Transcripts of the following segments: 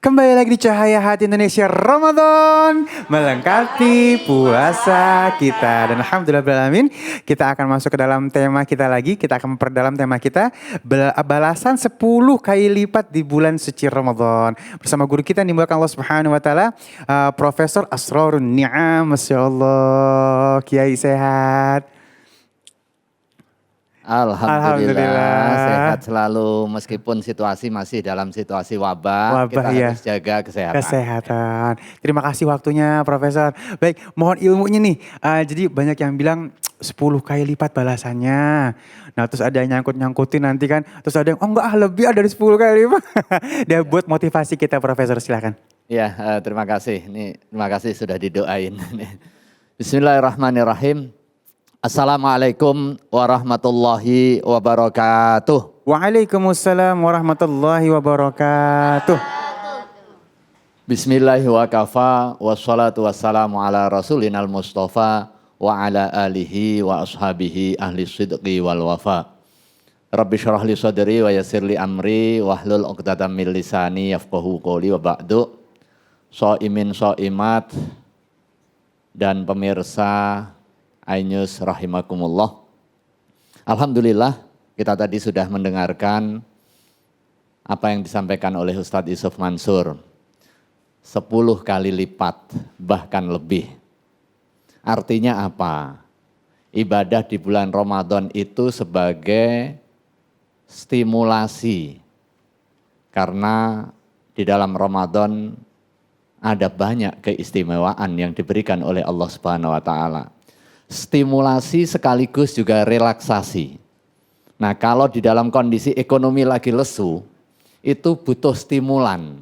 Kembali lagi di Cahaya Hati Indonesia Ramadan melengkapi puasa kita. Dan alhamdulillahirrahmanirrahim, kita akan masuk ke dalam tema kita lagi. Kita akan memperdalam tema kita, balasan 10 kali lipat di bulan suci Ramadan. Bersama guru kita yang dimulakan Allah Subhanahu wa taala, Profesor Asrarun Ni'am. Masya Allah, Kiai sehat. Alhamdulillah sehat selalu meskipun situasi masih dalam situasi wabah kita Iya. harus jaga Kesehatan. Terima kasih waktunya Profesor. Baik, mohon ilmunya nih. Jadi banyak yang bilang 10 kali lipat balasannya. Nah terus ada yang nyangkut-nyangkutin nanti kan. Terus ada yang lebih dari 10 kali lipat. Dia buat motivasi kita Profesor, silakan. Ya, terima kasih. Terima kasih sudah didoain. Bismillahirrahmanirrahim. Assalamualaikum warahmatullahi wabarakatuh. Waalaikumsalam warahmatullahi wabarakatuh. Bismillahi wa kafa wassalatu wassalamu ala rasulinal mustafa wa ala alihi wa ashabihi ahli sidqi wal wafa. Rabbi syrah li sadri wa yassir li amri wahlul 'uqdatam min lisani yafqahu qouli wa ba'du. Shaimin shaimat dan pemirsa iNews rahimakumullah. Alhamdulillah kita tadi sudah mendengarkan apa yang disampaikan oleh Ustadz Yusuf Mansur. 10 kali lipat bahkan lebih. Artinya apa? Ibadah di bulan Ramadan itu sebagai stimulasi. Karena di dalam Ramadan ada banyak keistimewaan yang diberikan oleh Allah Subhanahu wa taala. Stimulasi sekaligus juga relaksasi. Nah, kalau di dalam kondisi ekonomi lagi lesu, itu butuh stimulan,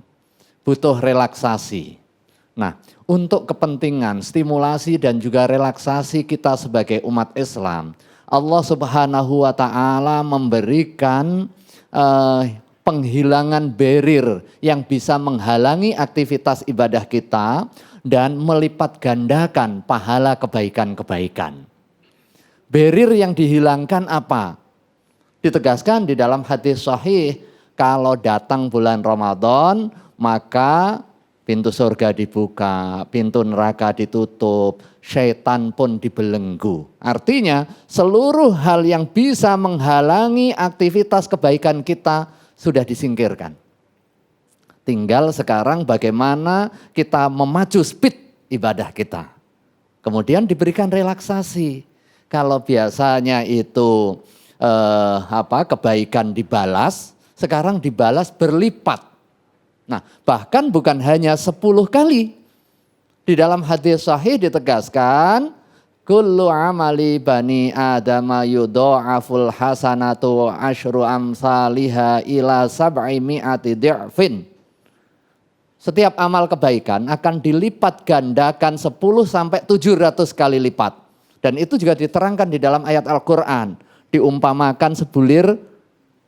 butuh relaksasi. Nah, untuk kepentingan stimulasi dan juga relaksasi kita sebagai umat Islam, Allah Subhanahu wa taala memberikan penghilangan barrier yang bisa menghalangi aktivitas ibadah kita dan melipat gandakan pahala kebaikan-kebaikan. Barrier yang dihilangkan apa? Ditegaskan di dalam hadis sahih, kalau datang bulan Ramadan, maka pintu surga dibuka, pintu neraka ditutup, syaitan pun dibelenggu. Artinya seluruh hal yang bisa menghalangi aktivitas kebaikan kita sudah disingkirkan. Tinggal sekarang bagaimana kita memacu speed ibadah kita. Kemudian diberikan relaksasi. Kalau biasanya itu kebaikan dibalas, sekarang dibalas berlipat. Nah, bahkan bukan hanya 10 kali. Di dalam hadis sahih ditegaskan, kullu amali bani adama yudha'aful hasanatu asyru amsalihha ila sab'i mi'ati di'fin. Setiap amal kebaikan akan dilipat gandakan 10 sampai 700 kali lipat. Dan itu juga diterangkan di dalam ayat Al-Quran. Diumpamakan sebulir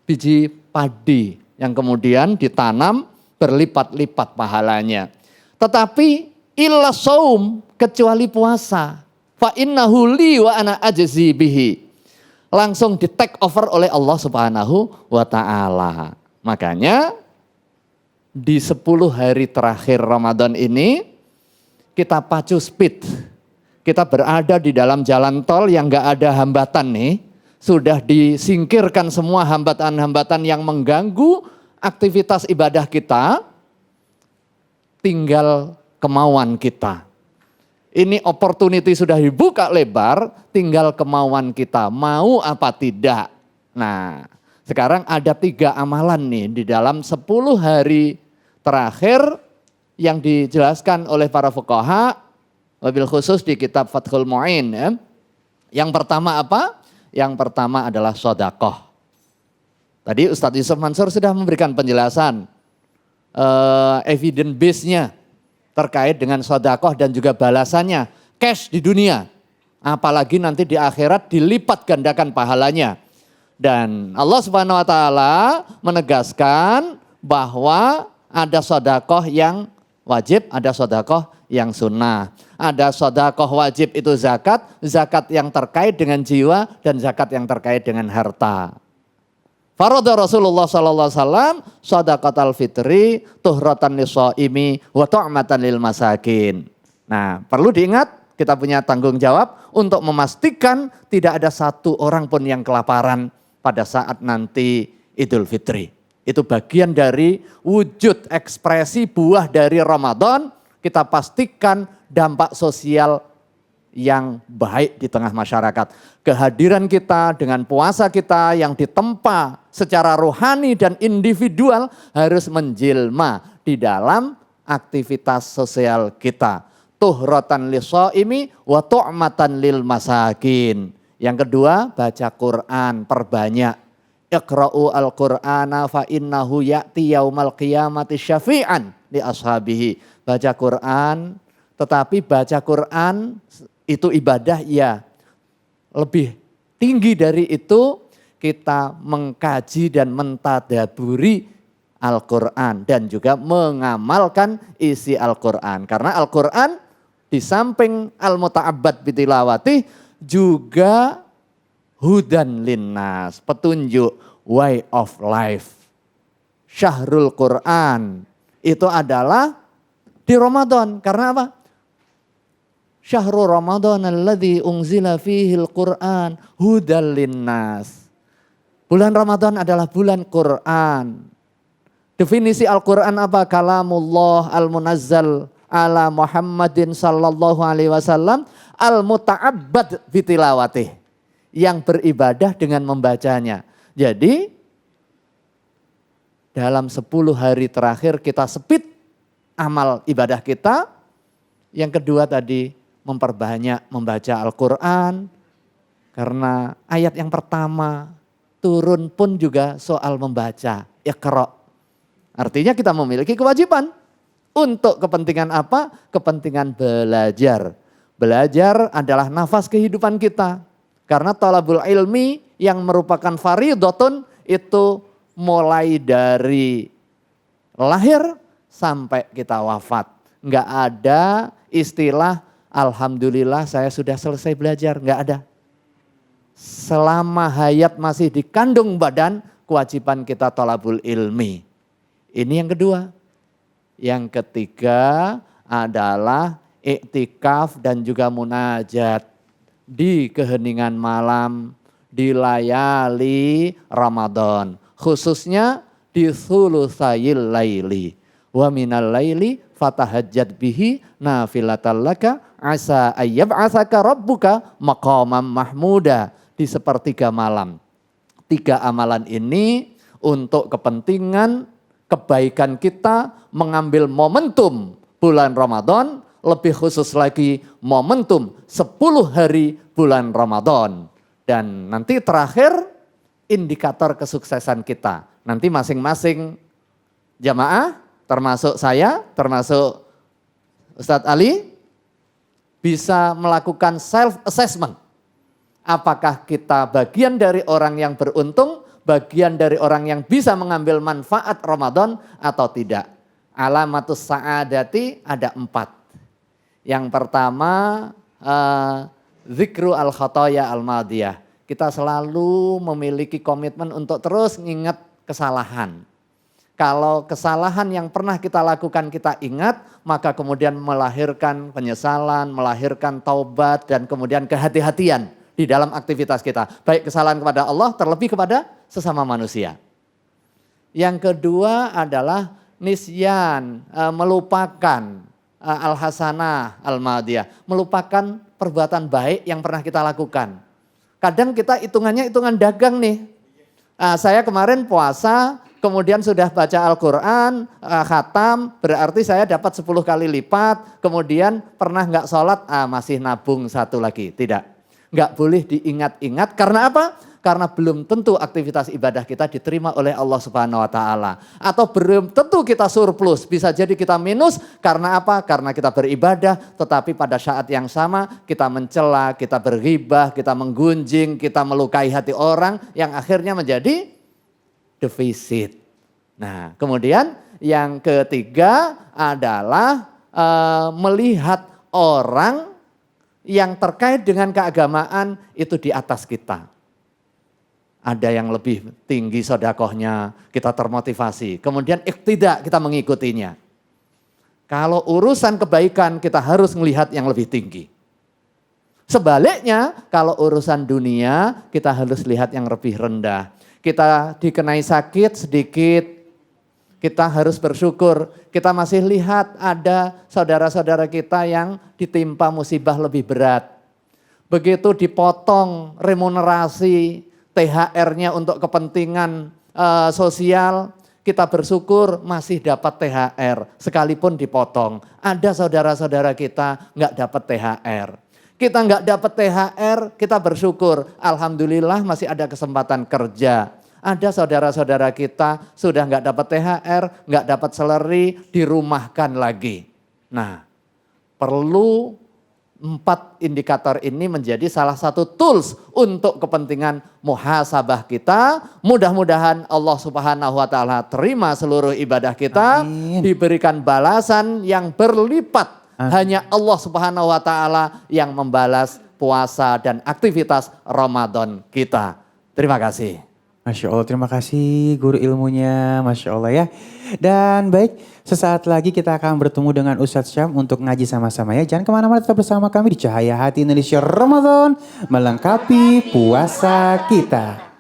biji padi yang kemudian ditanam berlipat-lipat pahalanya. Tetapi illa saum, kecuali puasa. Fa innahu li wa ana ajzi bihi. Langsung di take over oleh Allah Subhanahu wa taala. Makanya di 10 hari terakhir Ramadan ini kita pacu speed. Kita berada di dalam jalan tol yang gak ada hambatan nih. Sudah disingkirkan semua hambatan-hambatan yang mengganggu aktivitas ibadah kita. Tinggal kemauan kita. Ini opportunity sudah dibuka lebar, tinggal kemauan kita. Mau apa tidak? Nah, sekarang ada 3 amalan nih di dalam 10 hari terakhir yang dijelaskan oleh para fuqaha, wabil khusus di kitab Fathul Mu'in. Ya. Yang pertama apa? Yang pertama adalah sedekah. Tadi Ustadz Yusuf Mansur sudah memberikan penjelasan evidence base-nya terkait dengan sedekah dan juga balasannya. Cash di dunia, apalagi nanti di akhirat dilipat gandakan pahalanya. Dan Allah Subhanahu wa taala menegaskan bahwa ada sedekah yang wajib, ada sedekah yang sunnah. Ada sedekah wajib itu zakat, zakat yang terkait dengan jiwa dan zakat yang terkait dengan harta. Farada Rasulullah sallallahu alaihi wasallam shadaqatal fitri tuhratan lishaimi wa tu'matan lil masakin. Nah, perlu diingat kita punya tanggung jawab untuk memastikan tidak ada satu orang pun yang kelaparan pada saat nanti Idul Fitri. Itu bagian dari wujud ekspresi buah dari Ramadan, kita pastikan dampak sosial yang baik di tengah masyarakat. Kehadiran kita dengan puasa kita yang ditempa secara rohani dan individual harus menjelma di dalam aktivitas sosial kita. Tuhratan lishaimi wa tu'matan lil masakin. Yang kedua, baca Quran, perbanyak. Iqra'u al-Qur'ana fa innahu ya'ti yaumal qiyamati syafi'an li ashabihi. Baca Quran, tetapi baca Quran itu ibadah ya. Lebih tinggi dari itu kita mengkaji dan mentadaburi Al-Quran dan juga mengamalkan isi Al-Quran. Karena Al-Quran di samping al-muta'abbad bitilawati juga hudan linnas, petunjuk, way of life. Syahrul Quran itu adalah di Ramadan. Karena apa? Syahrul Ramadan alladzi unzila fihil Qur'an hudal linnas. Bulan Ramadan adalah bulan Quran. Definisi Al-Quran apa? Kalamullah al-munazzal ala Muhammadin sallallahu alaihi wasallam al-muta'abbad bitilawatih. Yang beribadah dengan membacanya. Jadi dalam 10 hari terakhir kita sepit amal ibadah kita. Yang kedua tadi memperbanyak membaca Al-Quran. Karena ayat yang pertama turun pun juga soal membaca. Iqra'. Artinya kita memiliki kewajiban. Untuk kepentingan apa? Kepentingan belajar. Belajar adalah nafas kehidupan kita. Karena talabul ilmi yang merupakan fardhotun itu mulai dari lahir sampai kita wafat. Enggak ada istilah alhamdulillah saya sudah selesai belajar, enggak ada. Selama hayat masih dikandung badan, kewajiban kita talabul ilmi. Ini yang kedua. Yang ketiga adalah iktikaf dan juga munajat di keheningan malam, di layali Ramadan. Khususnya di thulutsayil laili. Wa minal laili fatahajjad bihi nafilatan laka asa ayyab'atsaka rabbuka maqaman mahmuda. Di sepertiga malam. 3 amalan ini untuk kepentingan kebaikan kita mengambil momentum bulan Ramadan, lebih khusus lagi momentum 10 hari bulan Ramadan. Dan nanti terakhir indikator kesuksesan kita. Nanti masing-masing jamaah, termasuk saya, termasuk Ustadz Ali, bisa melakukan self-assessment. Apakah kita bagian dari orang yang beruntung, bagian dari orang yang bisa mengambil manfaat Ramadan atau tidak. Alamatus sa'adati ada 4. Yang pertama, zikru al-khotoya al-madiyah. Kita selalu memiliki komitmen untuk terus mengingat kesalahan. Kalau kesalahan yang pernah kita lakukan kita ingat, maka kemudian melahirkan penyesalan, melahirkan taubat, dan kemudian kehati-hatian di dalam aktivitas kita. Baik kesalahan kepada Allah, terlebih kepada sesama manusia. Yang kedua adalah nisyan, melupakan al-hasanah al-madiyah. Melupakan perbuatan baik yang pernah kita lakukan. Kadang kita hitungannya hitungan dagang nih. Saya kemarin puasa, kemudian sudah baca Al-Quran, khatam, berarti saya dapat 10 kali lipat. Kemudian pernah nggak sholat, masih nabung 1 lagi. Tidak. Nggak boleh diingat-ingat, karena apa? Karena belum tentu aktivitas ibadah kita diterima oleh Allah Subhanahu wa taala. Atau belum tentu kita surplus, bisa jadi kita minus karena apa? Karena kita beribadah tetapi pada saat yang sama kita mencela, kita berghibah, kita menggunjing, kita melukai hati orang yang akhirnya menjadi defisit. Nah, kemudian yang ketiga adalah melihat orang yang terkait dengan keagamaan itu di atas kita. ada yang lebih tinggi sedekahnya, kita termotivasi. Kemudian iktidak, kita mengikutinya. Kalau urusan kebaikan kita harus melihat yang lebih tinggi. Sebaliknya, kalau urusan dunia kita harus lihat yang lebih rendah. Kita dikenai sakit sedikit, kita harus bersyukur. Kita masih lihat ada saudara-saudara kita yang ditimpa musibah lebih berat. Begitu dipotong remunerasi THR-nya untuk kepentingan sosial, kita bersyukur masih dapat THR sekalipun dipotong. Ada saudara-saudara kita nggak dapat THR. Kita nggak dapat THR, kita bersyukur. Alhamdulillah masih ada kesempatan kerja. Ada saudara-saudara kita sudah nggak dapat THR, nggak dapat salary, dirumahkan lagi. Nah, perlu 4 indikator ini menjadi salah satu tools untuk kepentingan muhasabah kita. Mudah-mudahan Allah Subhanahu wa taala terima seluruh ibadah kita, Amin. diberikan balasan yang berlipat. Hanya Allah Subhanahu wa taala yang membalas puasa dan aktivitas Ramadan kita. Terima kasih. Masya Allah, terima kasih guru ilmunya, Masya Allah ya. Dan baik, sesaat lagi kita akan bertemu dengan Ustadz Syam untuk ngaji sama-sama ya. Jangan kemana-mana, tetap bersama kami di Cahaya Hati Indonesia Ramadan, melengkapi puasa kita.